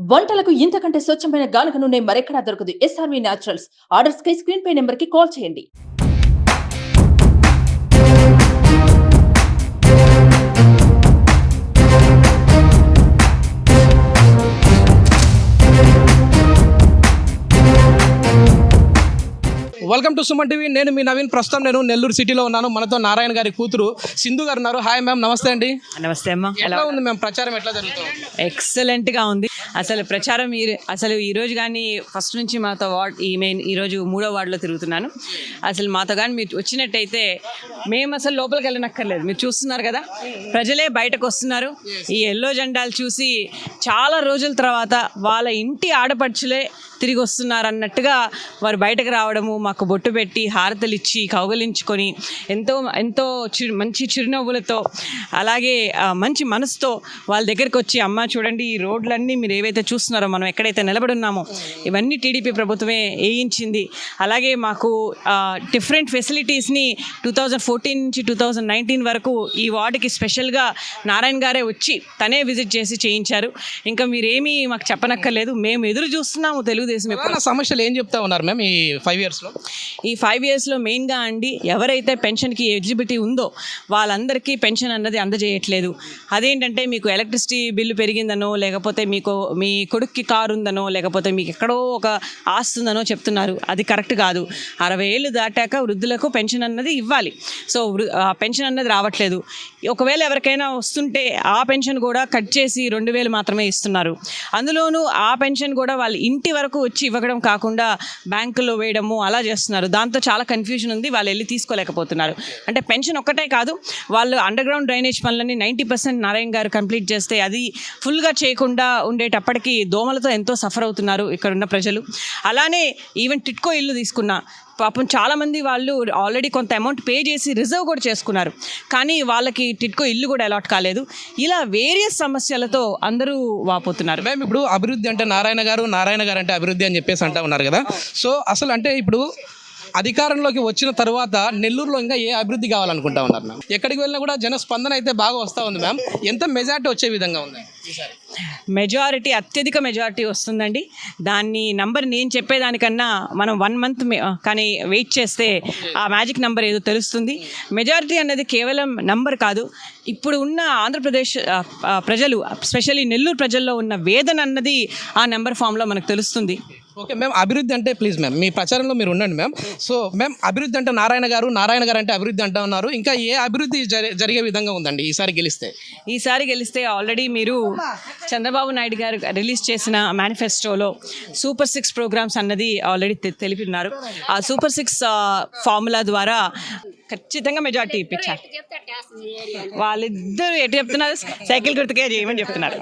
వంటలకు ఇంతకంటే స్వచ్ఛమైన గానుగ నూనె మరెక్కడా దొరకదు. SRV naturals. ఆర్డర్స్ కై స్క్రీన్ పై నెంబర్ కి కాల్ చేయండి. Welcome to Suman TV. నేను మీ నవీన్. ప్రస్తుతం నేను నెల్లూరు సిటీలో ఉన్నాను. మనతో నారాయణ గారి కూతురు సింధు గారు ఉన్నారు. హాయ్ మ్యామ్, నమస్తే అండి. నమస్తే అమ్మా. ఎలా ఉంది మ్యామ్ ప్రచారం, ఎట్లా జరుగుతుంది? ఎక్సలెంట్గా ఉంది. అసలు ప్రచారం అసలు ఈరోజు కానీ ఫస్ట్ నుంచి మాతో ఈరోజు 3వ వార్డులో తిరుగుతున్నాను. అసలు మాతో కానీ మీరు వచ్చినట్టయితే మేము అసలు లోపలికి వెళ్ళనక్కర్లేదు. మీరు చూస్తున్నారు కదా, ప్రజలే బయటకు వస్తున్నారు. ఈ ఎల్లో జెండాలు చూసి చాలా రోజుల తర్వాత వాళ్ళ ఇంటి ఆడపడుచులే తిరిగి వస్తున్నారు అన్నట్టుగా వారు బయటకు రావడము, మాకు బొట్టు పెట్టి హారతలు ఇచ్చి కౌగలించుకొని ఎంతో ఎంతో మంచి చిరునవ్వులతో అలాగే మంచి మనసుతో వాళ్ళ దగ్గరికి వచ్చి, అమ్మ చూడండి ఈ రోడ్లన్నీ మీరు ఏవైతే చూస్తున్నారో, మనం ఎక్కడైతే నిలబడి ఉన్నామో ఇవన్నీ టీడీపీ ప్రభుత్వమే వేయించింది. అలాగే మాకు డిఫరెంట్ ఫెసిలిటీస్ని 2014 నుంచి 2019 వరకు ఈ వార్డుకి స్పెషల్గా నారాయణ గారే వచ్చి తనే విజిట్ చేసి చేయించారు. ఇంకా మీరేమీ మాకు చెప్పనక్కర్లేదు, మేము ఎదురు చూస్తున్నాము. తెలుగుదేశం సమస్యలు ఏం చెప్తా ఉన్నారు మ్యామ్ ఈ 5 yearsలో? ఈ 5 yearsలో మెయిన్గా అండి, ఎవరైతే పెన్షన్కి ఎలిజిబిలిటీ ఉందో వాళ్ళందరికీ పెన్షన్ అన్నది అందజేయట్లేదు. అదేంటంటే మీకు ఎలక్ట్రిసిటీ బిల్లు పెరిగిందనో, లేకపోతే మీ కొడుక్కి కారు ఉందనో, లేకపోతే మీకు ఎక్కడో ఒక ఆస్తి ఉందనో చెప్తున్నారు. అది కరెక్ట్ కాదు. 60 ఏళ్ళు దాటాక వృద్ధులకు పెన్షన్ అన్నది ఇవ్వాలి. సో పెన్షన్ అన్నది రావట్లేదు. ఒకవేళ ఎవరికైనా వస్తుంటే ఆ పెన్షన్ కూడా కట్ చేసి 2000 మాత్రమే ఇస్తున్నారు. అందులోనూ ఆ పెన్షన్ కూడా వాళ్ళ ఇంటి వరకు వచ్చి ఇవ్వడం కాకుండా బ్యాంకులో వేయడము అలా చేస్తున్నారు. దాంతో చాలా కన్ఫ్యూజన్ ఉంది. వాళ్ళు వెళ్ళి తీసుకోలేకపోతున్నారు. అంటే పెన్షన్ ఒక్కటే కాదు, వాళ్ళు అండర్ గ్రౌండ్ డ్రైనేజ్ పనులని 90% నారాయణ గారు కంప్లీట్ చేస్తే అది ఫుల్గా చేయకుండా ఉండేటప్పటికీ దోమలతో ఎంతో సఫర్ అవుతున్నారు ఇక్కడ ఉన్న ప్రజలు. అలానే ఈవెన్ టిట్కో ఇల్లు తీసుకున్నా పాపం చాలామంది వాళ్ళు ఆల్రెడీ కొంత అమౌంట్ పే చేసి రిజర్వ్ కూడా చేసుకున్నారు, కానీ వాళ్ళకి టిట్కో ఇల్లు కూడా అలాట్ కాలేదు. ఇలా వేరియస్ సమస్యలతో అందరూ వాపోతున్నారు. మేము ఇప్పుడు అభివృద్ధి అంటే నారాయణ గారు అంటే అభివృద్ధి అని చెప్పేసి అంటా ఉన్నారు కదా. సో అసలు అంటే ఇప్పుడు అధికారంలోకి వచ్చిన తర్వాత నెల్లూరులో ఇంకా ఏ అభివృద్ధి కావాలనుకుంటా ఉన్నారు మ్యామ్? ఎక్కడికి వెళ్ళినా కూడా జనస్పందన అయితే బాగా వస్తూ ఉంది మ్యామ్. ఎంత మెజారిటీ వచ్చే విధంగా ఉంది ఈసారి? మెజారిటీ, అత్యధిక మెజారిటీ వస్తుందండి. దాన్ని నంబర్ నేను చెప్పేదానికన్నా మనం 1 month కానీ వెయిట్ చేస్తే ఆ మ్యాజిక్ నెంబర్ ఏదో తెలుస్తుంది. మెజారిటీ అన్నది కేవలం నంబర్ కాదు, ఇప్పుడు ఉన్న ఆంధ్రప్రదేశ్ ప్రజలు, స్పెషల్లీ నెల్లూరు ప్రజల్లో ఉన్న వేదన అన్నది ఆ నెంబర్ ఫామ్లో మనకు తెలుస్తుంది. ఓకే మ్యామ్, అభివృద్ధి అంటే ప్లీజ్ మ్యామ్ మీ ప్రచారంలో మీరు ఉండండి మ్యామ్. సో మ్యామ్, అభివృద్ధి అంటే నారాయణ గారు అంటే అభివృద్ధి అంటూ ఉన్నారు. ఇంకా ఏ అభివృద్ధి జరిగే విధంగా ఉందండి ఈసారి గెలిస్తే? ఆల్రెడీ మీరు చంద్రబాబు నాయుడు గారు రిలీజ్ చేసిన మేనిఫెస్టోలో సూపర్ 6 ప్రోగ్రామ్స్ అన్నది ఆల్రెడీ తెలిపినారు. ఆ సూపర్ 6 ఫార్ములా ద్వారా ఖచ్చితంగా మెజార్టీ ఇప్పించారు. వాళ్ళిద్దరు ఎటు చెప్తున్నారు, సైకిల్ గుర్తుకే చేయమని చెప్తున్నారు.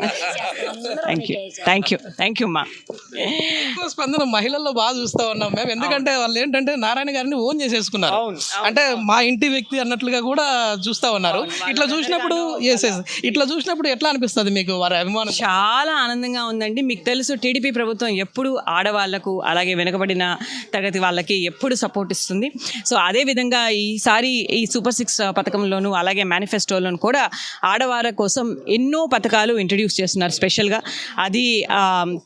థ్యాంక్ యూ అమ్మా. స్పందన మహిళల్లో బాగా చూస్తూ ఉన్నాం మేము, ఎందుకంటే వాళ్ళు ఏంటంటే నారాయణ గారిని ఓన్ చేసేసుకున్నారు. అంటే మా ఇంటి వ్యక్తి అన్నట్లుగా కూడా చూస్తూ ఉన్నారు. ఇట్లా చూసినప్పుడు ఎట్లా అనిపిస్తుంది మీకు వారి అభిమానం? చాలా ఆనందంగా ఉందండి. మీకు తెలుసు టీడీపీ ప్రభుత్వం ఎప్పుడు ఆడవాళ్లకు అలాగే వెనుకబడిన తరగతి వాళ్ళకి ఎప్పుడు సపోర్ట్ ఇస్తుంది. సో అదేవిధంగా ఈసారి ఈ సూపర్ 6 పథకంలోనూ అలాగే మేనిఫెస్టోలోను కూడా ఆడవారి కోసం ఎన్నో పథకాలు ఇంట్రడ్యూస్ చేస్తున్నారు. స్పెషల్గా అది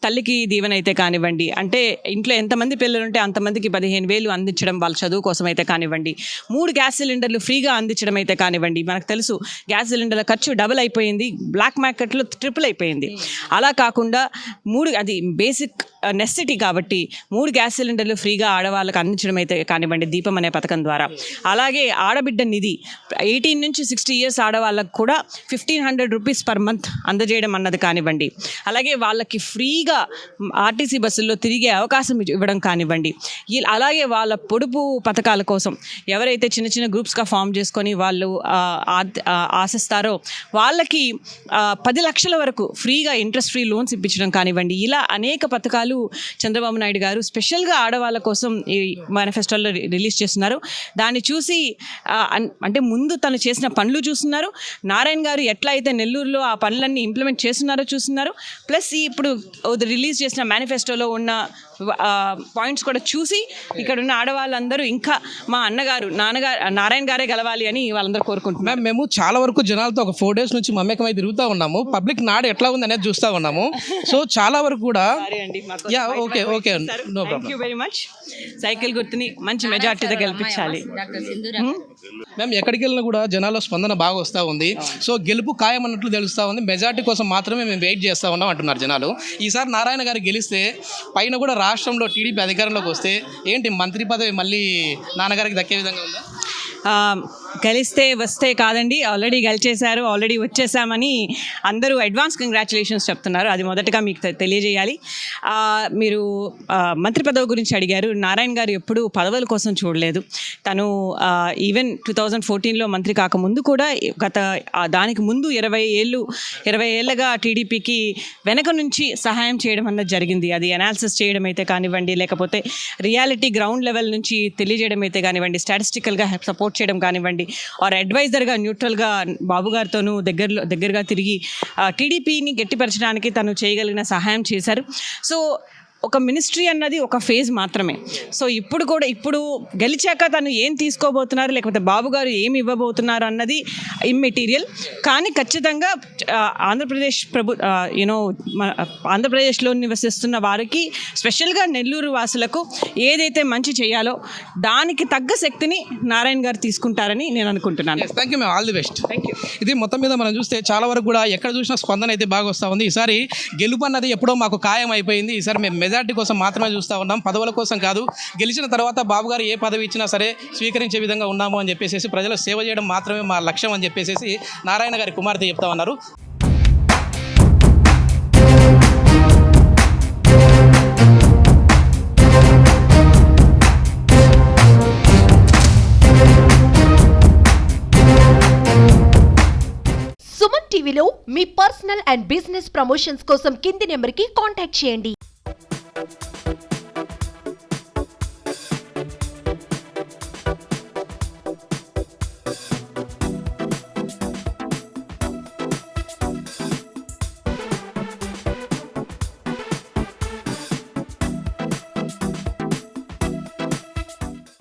తల్లికి దీవెన అయితే కానివ్వండి, అంటే ఇంట్లో ఎంతమంది పిల్లలు ఉంటే అంతమందికి 15,000 అందించడం వాళ్ళ చదువు కోసం అయితే కానివ్వండి, 3 గ్యాస్ సిలిండర్లు ఫ్రీగా అందించడం అయితే కానివ్వండి. మనకు తెలుసు గ్యాస్ సిలిండర్ల ఖర్చు డబుల్ అయిపోయింది, బ్లాక్ మార్కెట్లో ట్రిపుల్ అయిపోయింది. అలా కాకుండా అది బేసిక్ నెసెసిటీ కాబట్టి 3 గ్యాస్ సిలిండర్లు ఫ్రీగా ఆడవాళ్ళకి అందించడం అయితే కానివ్వండి దీపం అనే పథకం ద్వారా. అలాగే ఆడబిడ్డ నిధి 18 నుంచి 60 years ఆడవాళ్ళకు కూడా 1,500 rupees per month అందజేయడం అన్నది కానివ్వండి. అలాగే వాళ్ళకి ఫ్రీగా ఆర్టీసీ బస్సుల్లో తిరిగే అవకాశం ఇవ్వడం కానివ్వండి. అలాగే వాళ్ళ పొడుపు పథకాల కోసం ఎవరైతే చిన్న చిన్న గ్రూప్స్గా ఫామ్ చేసుకొని వాళ్ళు ఆశిస్తారో వాళ్ళకి 10 లక్షల వరకు ఫ్రీగా ఇంట్రెస్ట్ ఫ్రీ లోన్స్ ఇప్పించడం కానివ్వండి. ఇలా అనేక పథకాలు చంద్రబాబు నాయుడు గారు స్పెషల్గా ఆడవాళ్ళ కోసం ఈ మేనిఫెస్టోలో రిలీజ్ చేస్తున్నారు. దాన్ని చూసి అంటే ముందు తను చేసిన పనులు చూస్తున్నారు, నారాయణ గారు ఎట్లా అయితే నెల్లూరులో ఆ పనులన్నీ ఇంప్లిమెంట్ చేస్తున్నారో చూస్తున్నారు, ప్లస్ ఇప్పుడు రిలీజ్ చేసిన మేనిఫెస్టోలో ఉన్న పాయింట్స్ కూడా చూసి ఇక్కడ ఉన్న ఆడవాళ్ళందరూ ఇంకా మా అన్నగారు నారాయణ గారే గెలవాలి అని వాళ్ళందరూ కోరుకుంటున్నారు. మ్యామ్ మేము చాలా వరకు జనాలతో ఒక 4 days నుంచి మమ్మకమై తిరుగుతూ ఉన్నాము, పబ్లిక్ నాడు ఎట్లా ఉంది అనేది చూస్తూ ఉన్నాము. సో చాలా వరకు కూడా okay no problem. Thank you very much. Cycle గుర్తుని మంచి మెజార్టీతో గెలిపించాలి. మేము ఎక్కడికి వెళ్ళినా కూడా జనాల్లో స్పందన బాగా వస్తూ ఉంది. సో గెలుపు ఖాయం అన్నట్లు తెలుస్తూ ఉంది. మెజార్టీ కోసం మాత్రమే మేము వెయిట్ చేస్తూ ఉన్నాం అంటున్నారు జనాలు. ఈసారి నారాయణ గారు గెలిస్తే పైన కూడా రాష్ట్రంలో టీడీపీ అధికారంలోకి వస్తే ఏంటి మంత్రి పదవి మళ్ళీ నాన్నగారికి దక్కే విధంగా ఉందా? గెలిస్తే వస్తే కాదండి, ఆల్రెడీ గెలిచేశారు, ఆల్రెడీ వచ్చేసామని అందరూ అడ్వాన్స్ కంగ్రాచులేషన్స్ చెప్తున్నారు. అది మొదటగా మీకు తెలియజేయాలి. మీరు మంత్రి పదవి గురించి అడిగారు. నారాయణ గారు ఎప్పుడూ పదవుల కోసం చూడలేదు. తను ఈవెన్ 2014లో మంత్రి కాకముందు కూడా దానికి ముందు 20 ఏళ్ళగా టీడీపీకి వెనక నుంచి సహాయం చేయడం అన్నది జరిగింది. అది అనాలిసిస్ చేయడం అయితే కానివ్వండి, లేకపోతే రియాలిటీ గ్రౌండ్ లెవెల్ నుంచి తెలియజేయడం అయితే కానివ్వండి, స్టాటిస్టికల్గా సపోర్ట్ చేయడం కానివ్వండి, ఆర్ అడ్వైజర్గా న్యూట్రల్గా బాబు గారితోనూ దగ్గరగా తిరిగి టీడీపీని గట్టిపరచడానికి తను చేయగలిగిన సహాయం చేశారు. సో ఒక మినిస్ట్రీ అన్నది ఒక ఫేజ్ మాత్రమే. సో ఇప్పుడు గెలిచాక తను ఏం తీసుకోబోతున్నారు, లేకపోతే బాబు గారు ఏమి ఇవ్వబోతున్నారు అన్నది ఇమ్మెటీరియల్. కానీ ఖచ్చితంగా ఆంధ్రప్రదేశ్ ఆంధ్రప్రదేశ్లో నివసిస్తున్న వారికి, స్పెషల్గా నెల్లూరు వాసులకు ఏదైతే మంచి చేయాలో దానికి తగ్గ శక్తిని నారాయణ గారు తీసుకుంటారని నేను అనుకుంటున్నాను. Thank you ma'am, all the best. Thank you. ఇది మొత్తం మీద మనం చూస్తే చాలా వరకు కూడా ఎక్కడ చూసినా స్పందన అయితే బాగా వస్తూ ఉంది. ఈసారి గెలుపు అన్నది ఎప్పుడో మాకు ఖాయం అయిపోయింది. ఈసారి మేము మెజార్టీ కోసం మాత్రమే చూస్తూ ఉన్నాం, పదవుల కోసం కాదు. గెలిచిన తర్వాత బాబు గారు ఏ పదవి ఇచ్చినా సరే స్వీకరించే విధంగా ఉన్నాము అని చెప్పేసి, ప్రజలకు సేవ చేయడం మాత్రమే మా లక్ష్యం అని చెప్పేసి నారాయణ గారి కుమార్తె చెప్తా ఉన్నారు. సుమన్ టీవీలో మీ పర్సనల్ అండ్ బిజినెస్ ప్రమోషన్స్ కోసం కింది నెంబర్కి కాంటాక్ట్ చేయండి.